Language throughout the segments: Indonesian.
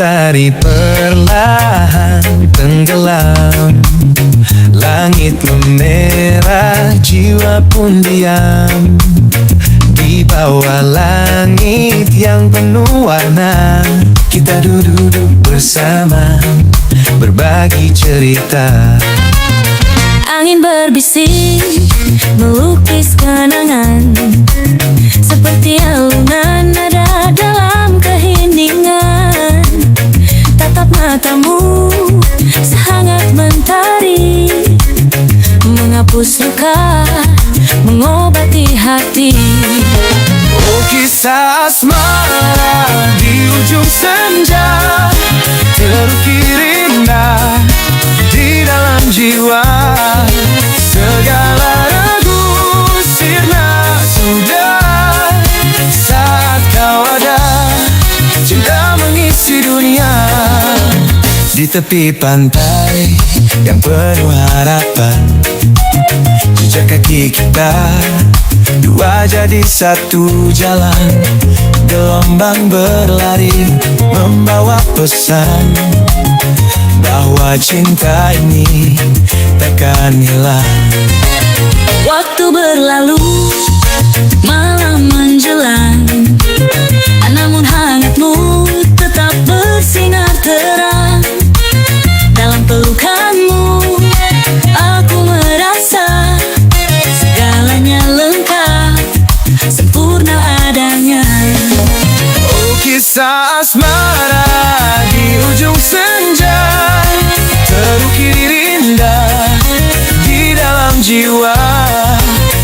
Mentari perlahan tenggelam, langit memerah, jiwa pun diam. Di bawah langit yang penuh warna, kita duduk bersama, berbagi cerita. Angin berbisik, melukis kenangan, seperti alunan nada dalam keheningan. Tatap matamu sehangat mentari, menghapus luka, mengobati hati. Oh, kisah asmara di ujung senja, terukir indah di dalam jiwa. Segala ragu sirna sudah saat kau ada, cinta mengisi dunia. Di tepi pantai yang penuh harapan, jejak kaki kita dua jadi satu jalan. Gelombang berlari membawa pesan bahwa cinta ini takkan hilang. Waktu berlalu, malam menjelang, namun hangatmu tetap bersinar terang. Dalam pelukanmu, aku merasa segalanya lengkap, sempurna adanya. Oh, kisah asmara di ujung senja, terukir indah di dalam jiwa.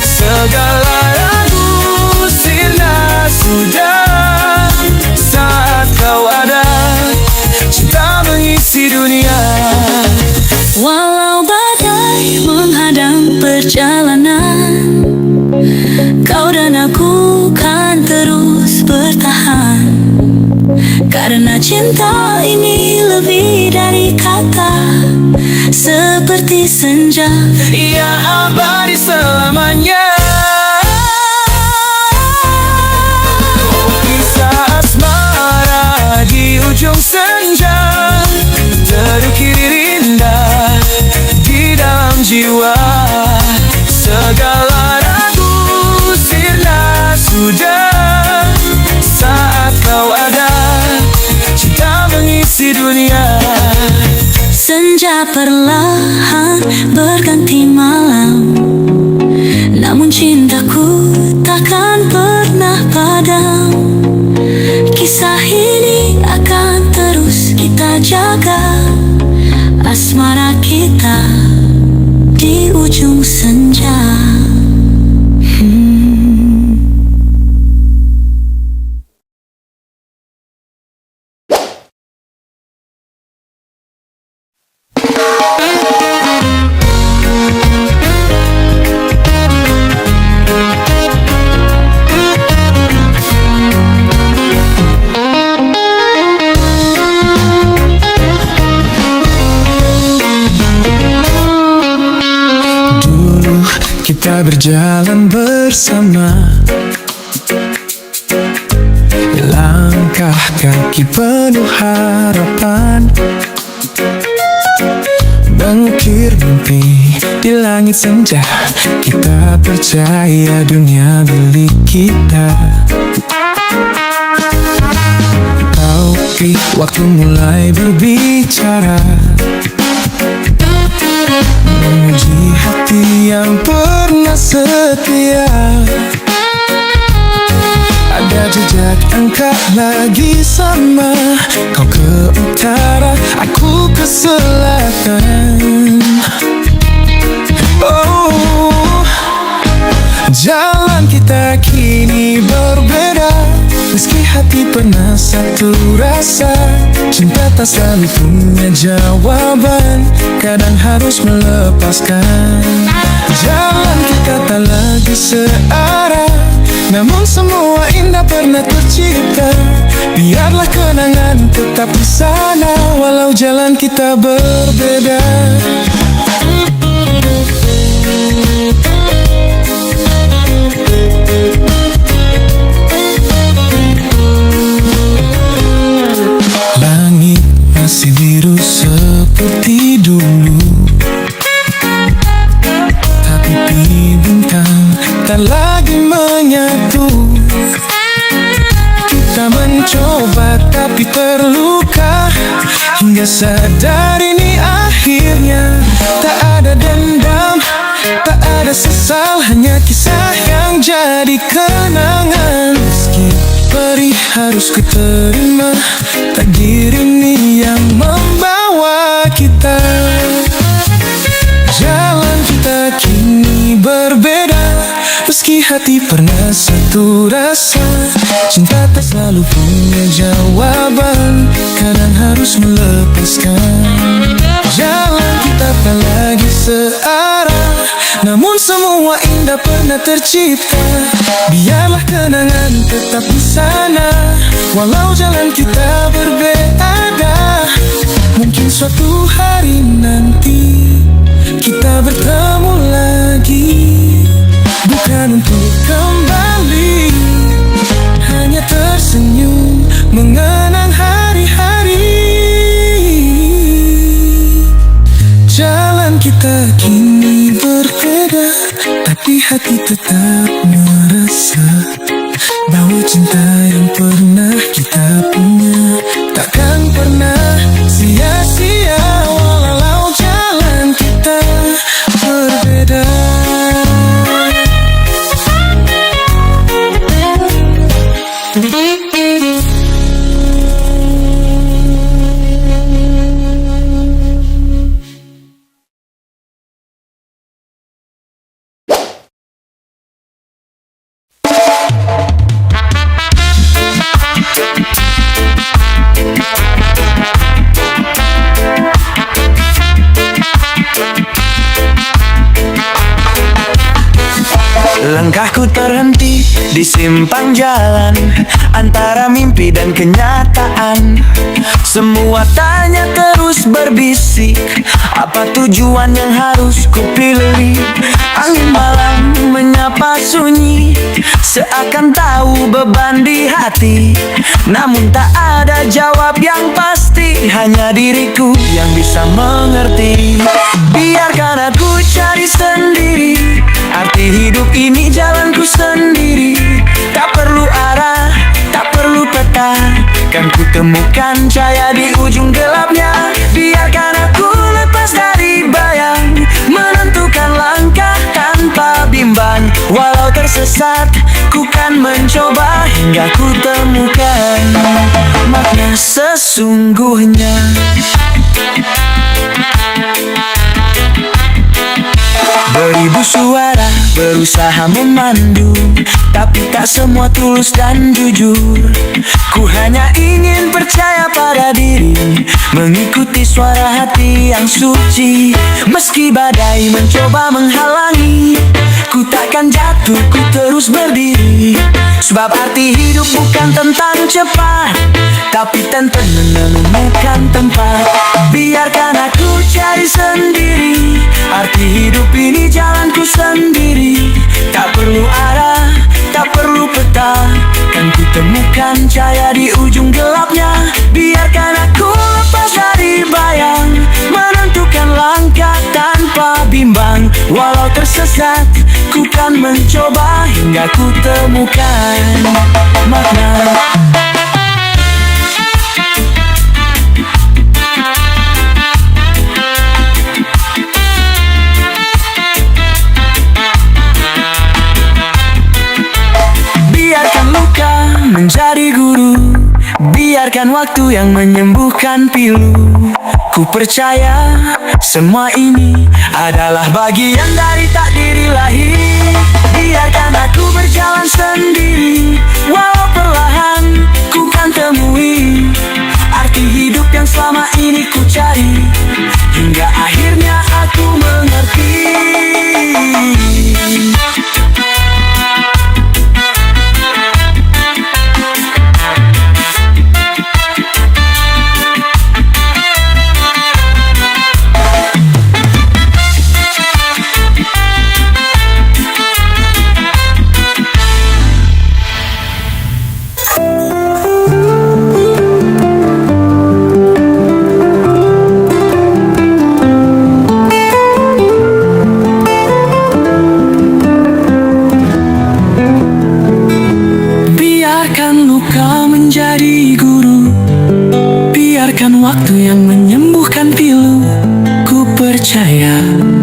Segala ragu sirna sudah saat kau ada, cinta mengisi dunia. Walau badai menghadang perjalanan, kau dan aku kan terus bertahan. Karena cinta ini lebih dari kata, seperti senja yang abadi selamanya. Oh, kisah asmara di ujung senja, terukir indah di dalam jiwa. Segala ragu sirna sudah saat kau ada, cinta mengisi dunia. Senja perlahan berganti malam, namun cintaku takkan pernah padam. Kisah ini akan terus kita jaga, asmara kita di ujung senja. Kita berjalan bersama, langkah kaki penuh harapan, mengukir mimpi di langit senja. Kita percaya dunia milik kita. Tapi waktu mulai berbicara, menguji hati yang pernah setia. Ada jejak engkau lagi sama, kau ke utara, aku ke selatan. Oh, jalan kita kini berbeda, meski hati pernah satu rasa. Cinta tak selalu punya jawaban, kadang harus melepaskan. Jalan kita tak lagi searah, namun semua indah pernah tercipta. Biarlah kenangan tetap di sana, walau jalan kita berbeda. sadar ini akhirnya. Tak ada dendam, tak ada sesal, hanya kisah yang jadi kenangan. Meski perih harus ku terima, takdir ini yang membawa kita. Jalan kita kini berbeda, meski hati pernah satu rasa. Cinta tak selalu punya jawaban, kadang harus melepaskan. Jalan kita tak lagi searah, namun semua indah pernah tercipta. Biarlah kenangan tetap di sana, walau jalan kita berbeda. Mungkin suatu hari nanti kita bertemu lagi, bukan untuk kembali, hanya tersenyum mengenang hari-hari. Jalan kita kini berbeda, tapi hati tetap merasa bahwa cinta yang pernah kita punya takkan pernah sia-sia, walau jalan kita berbeda. Langkahku terhenti di simpang jalan antara mimpi dan kenyataan. Semua tanya terus berbisik, apa tujuan yang harus kupilih. Angin malam menyapa sunyi, seakan tahu beban di hati. Namun tak ada jawab yang pasti, hanya diriku yang bisa mengerti. Biarkan aku cari sendiri arti hidup ini, jalanku sendiri. Tak perlu arah, tak perlu peta, kan ku temukan cahaya di ujung gelapnya. Biarkan aku lepas dari bayang, menentukan langkah tanpa bimbang. Walau tersesat, ku kan mencoba hingga ku temukan makna sesungguhnya. Beribu suara berusaha memandu, tapi tak semua tulus dan jujur. Ku hanya ingin percaya pada diri, mengikuti suara hati yang suci. Meski badai mencoba menghalangi, ku takkan jatuh, ku terus berdiri. Sebab arti hidup bukan tentang cepat, tapi tentang menemukan tempat. Biarkan aku cari sendiri arti hidup ini, jalanku sendiri. Tak perlu arah, tak perlu peta, kan ku temukan cahaya di ujung gelapnya. Biarkan aku lepas dari bayang, menentukan langkah tanpa bimbang. Walau tersesat, ku kan mencoba hingga ku temukan makna. Biarkan luka menjadi guru, biarkan waktu yang menyembuhkan pilu. Ku percaya semua ini adalah bagian dari takdir ilahi. Biarkan aku berjalan sendiri, walau perlahan ku kan temui arti hidup yang selama ini ku cari, hingga akhirnya aku mengerti.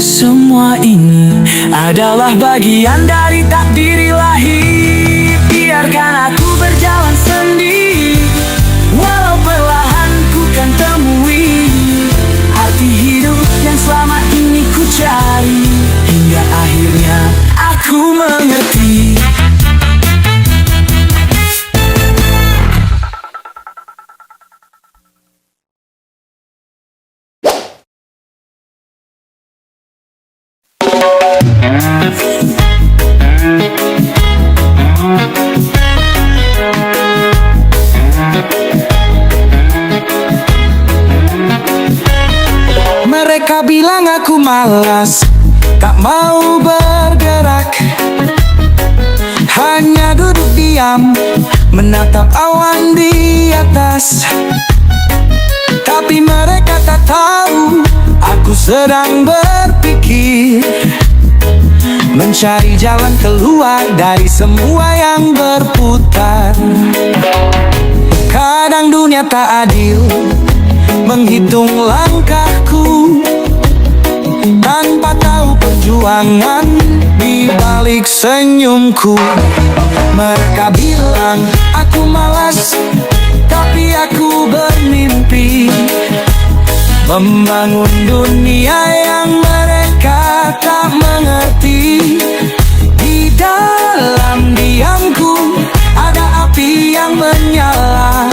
Semua ini adalah bagian dari takdir ilahi. Biarkan aku berjalan sendiri, walau perlahan ku kan temui arti hidup yang selama ini ku cari. Hingga akhirnya aku mengerti. Mereka bilang aku malas, tak mau bergerak, hanya duduk diam, menatap awan di atas. Tapi mereka tak tahu, aku sedang berpikir, mencari jalan keluar dari semua yang berputar. Kadang dunia tak adil, menghitung langkahku tanpa tahu perjuangan di balik senyumku. Mereka bilang aku malas, tapi aku bermimpi membangun dunia yang mereka tak mengerti. Di dalam diamku ada api yang menyala.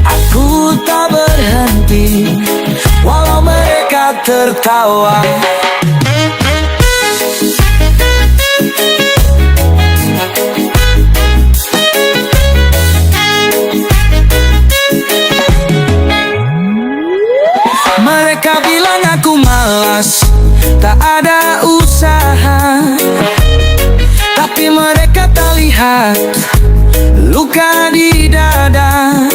Aku tak berhenti, walau mereka tertawa. Mereka bilang aku malas, tak ada usaha, tapi mereka tak lihat luka di dada.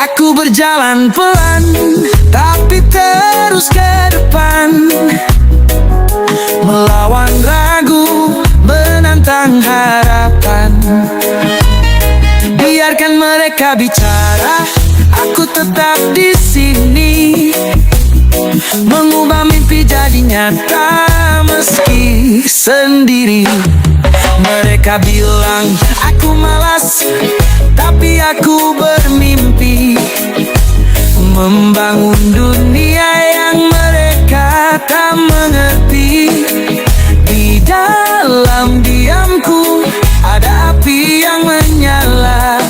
Aku berjalan pelan, tapi terus ke depan, melawan ragu, menantang harapan. Biarkan mereka bicara, aku tetap di sini, mengubah mimpi jadi nyata meski sendiri. Mereka bilang aku malas, tapi aku bermimpi membangun dunia yang mereka tak mengerti. Di dalam diamku ada api yang menyala.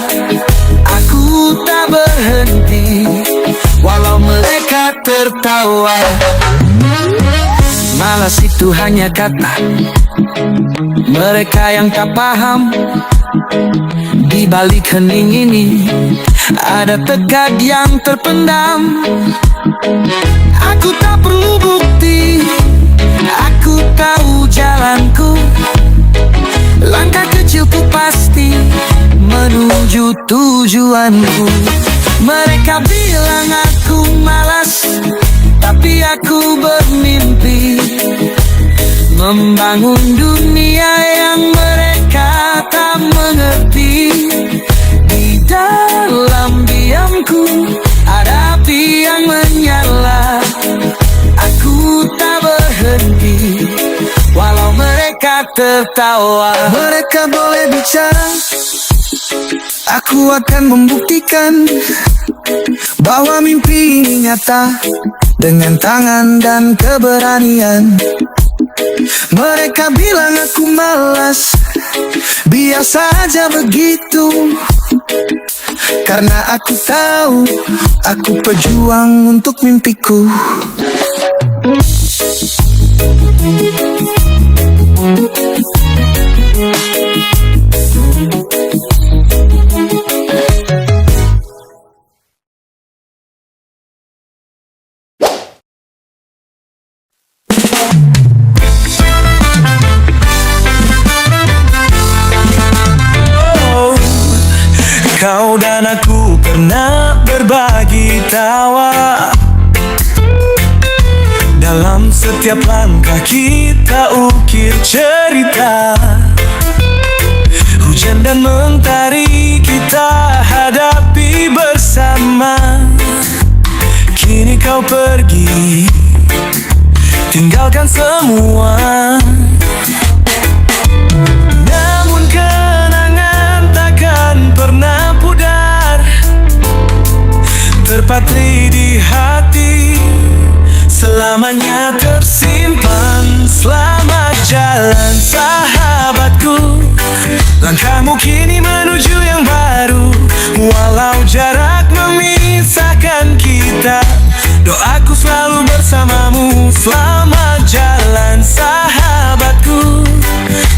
Aku tak berhenti, walau mereka tertawa. Malas itu hanya kata, mereka yang tak paham. Di balik hening ini ada tekad yang terpendam. Aku tak perlu bukti, aku tahu jalanku. Langkah kecilku pasti menuju tujuanku. Mereka bilang aku malas, tapi aku bermimpi membangun dunia yang mereka tak mengerti. Di dalam diamku ada api yang menyala. Aku tak berhenti, walau mereka tertawa. Mereka boleh bicara, aku akan membuktikan bahwa mimpi ini nyata dengan tangan dan keberanian. Mereka bilang aku malas, biasa aja begitu, karena aku tahu aku pejuang untuk mimpiku. Kau dan aku pernah berbagi tawa. Dalam setiap langkah kita ukir cerita. Hujan dan mentari kita hadapi bersama. Kini kau pergi, tinggalkan semua. Namun kenangan takkan pernah pudar, terpatri di hati, selamanya tersimpan. Selamat jalan sahabatku, langkahmu kini menuju yang baru. Walau jarak memisahkan kita, doaku selalu bersamamu. Selamat jalan sahabatku,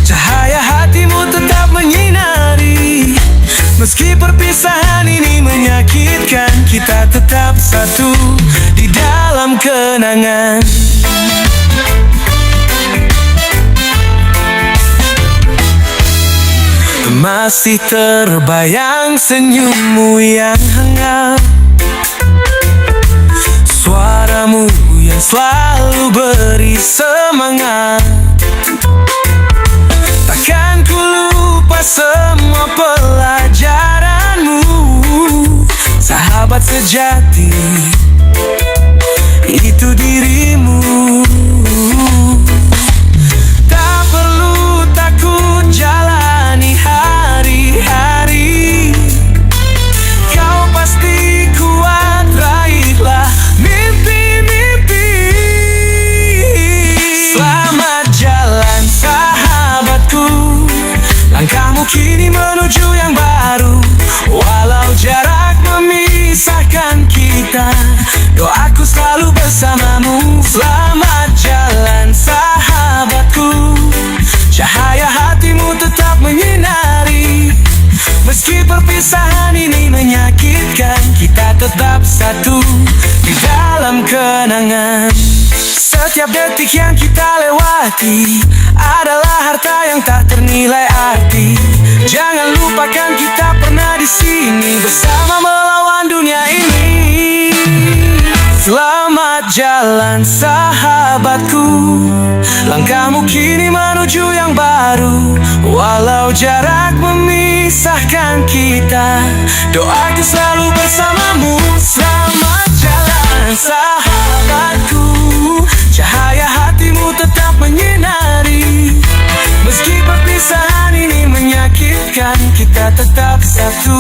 cahaya hatimu tetap menyinari. Meski perpisahan ini menyakitkan, kita tetap satu di dalam kenangan. Masih terbayang senyummu yang hangat, suaramu yang selalu beri semangat. Takkan ku lupa semua pelajaranmu, sahabat sejati itu dirimu. Tak perlu takut jalani hari-hari, kau pasti kuat, raihlah mimpi-mimpi. Selamat jalan sahabatku, langkahmu kini menuju yang baru. Walau jarak memisahkan kita, doaku selalu bersamamu. Selamat jalan sahabatku, cahaya hatimu tetap menyinari. Meski perpisahan ini menyakitkan, kita tetap satu di dalam kenangan. Setiap detik yang kita lewati adalah harta yang tak ternilai arti. Jangan lupakan kita pernah di sini bersama melawan dunia ini. Selamat jalan sahabatku, langkahmu kini menuju yang baru. Walau jarak memisahkan kita, doaku selalu bersamamu. Selamat jalan sahabatku, cahaya hatimu tetap menyinari. Meski perpisahan ini menyakitkan, kita tetap satu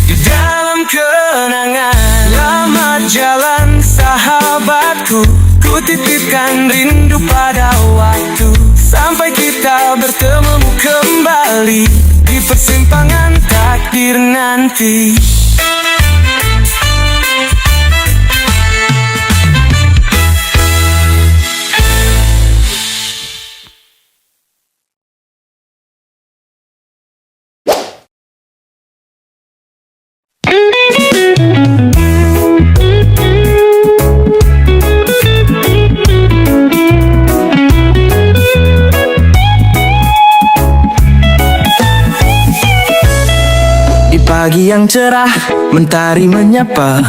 di dalam kenangan. Selamat jalan sahabatku, ku titipkan rindu pada waktu. Sampai kita bertemu kembali di persimpangan takdir nanti. Pagi yang cerah, mentari menyapa,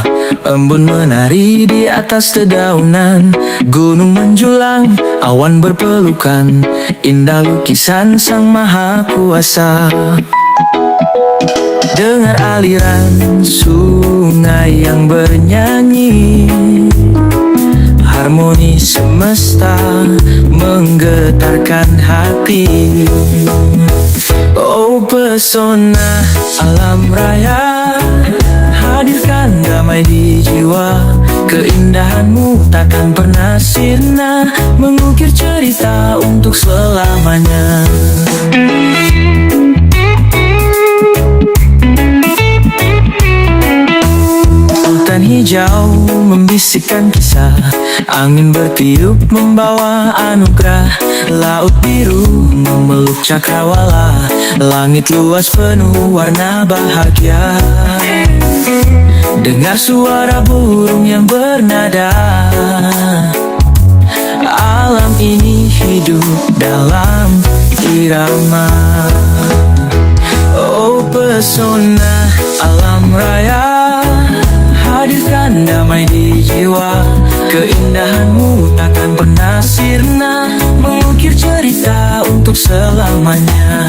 embun menari di atas dedaunan. Gunung menjulang, awan berpelukan, indah lukisan Sang Maha Kuasa. Dengar aliran sungai yang bernyanyi, harmoni semesta menggetarkan hati. Oh pesona alam raya, hadirkan damai di jiwa. Keindahanmu takkan pernah sirna, mengukir cerita untuk selamanya. Hutan hijau membisikkan kisah, angin bertiup membawa anugerah. Laut biru memeluk cakrawala, langit luas penuh warna bahagia. Dengar suara burung yang bernada, alam ini hidup dalam irama. Oh pesona alam raya, hadirkan damai di jiwa. Keindahanmu takkan pernah sirna, mengukir cerita untuk selamanya.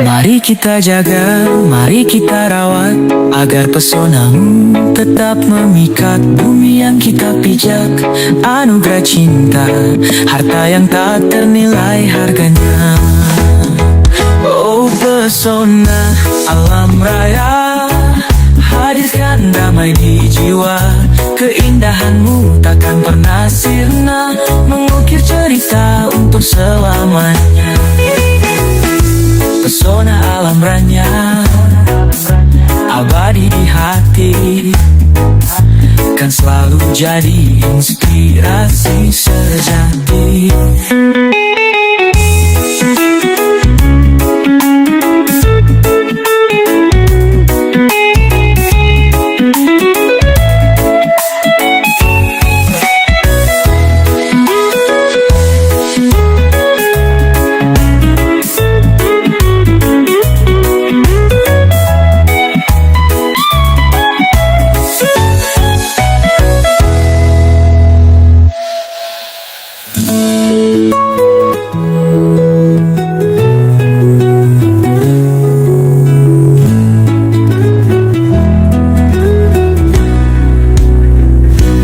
Mari kita jaga, mari kita rawat, agar pesonamu tetap memikat. Bumi yang kita pijak, anugerah cinta, harta yang tak ternilai harganya. Oh pesona alam raya, hadirkan damai di jiwa. Keindahanmu takkan pernah sirna, mengukir cerita untuk selamanya. Pesona alam raya, abadi di hati, kan selalu jadi inspirasi sejati.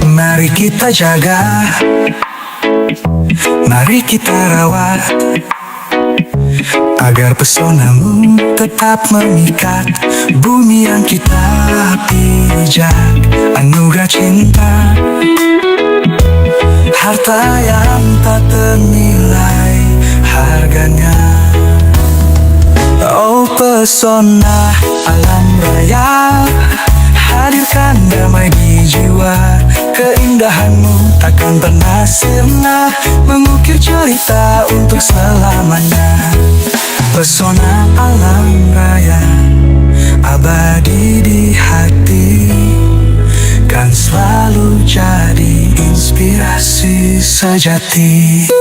Mari kita jaga, mari kita rawat, agar pesonamu tetap memikat. Bumi yang kita pijak, anugerah cinta, harta yang tak ternilai harganya. Oh pesona alam raya, hadirkan damai di jiwa. Keindahanmu takkan pernah sirna, mengukir cerita untuk selamanya. Pesona alam raya, abadi di hati, kan selalu jadi inspirasi sejati.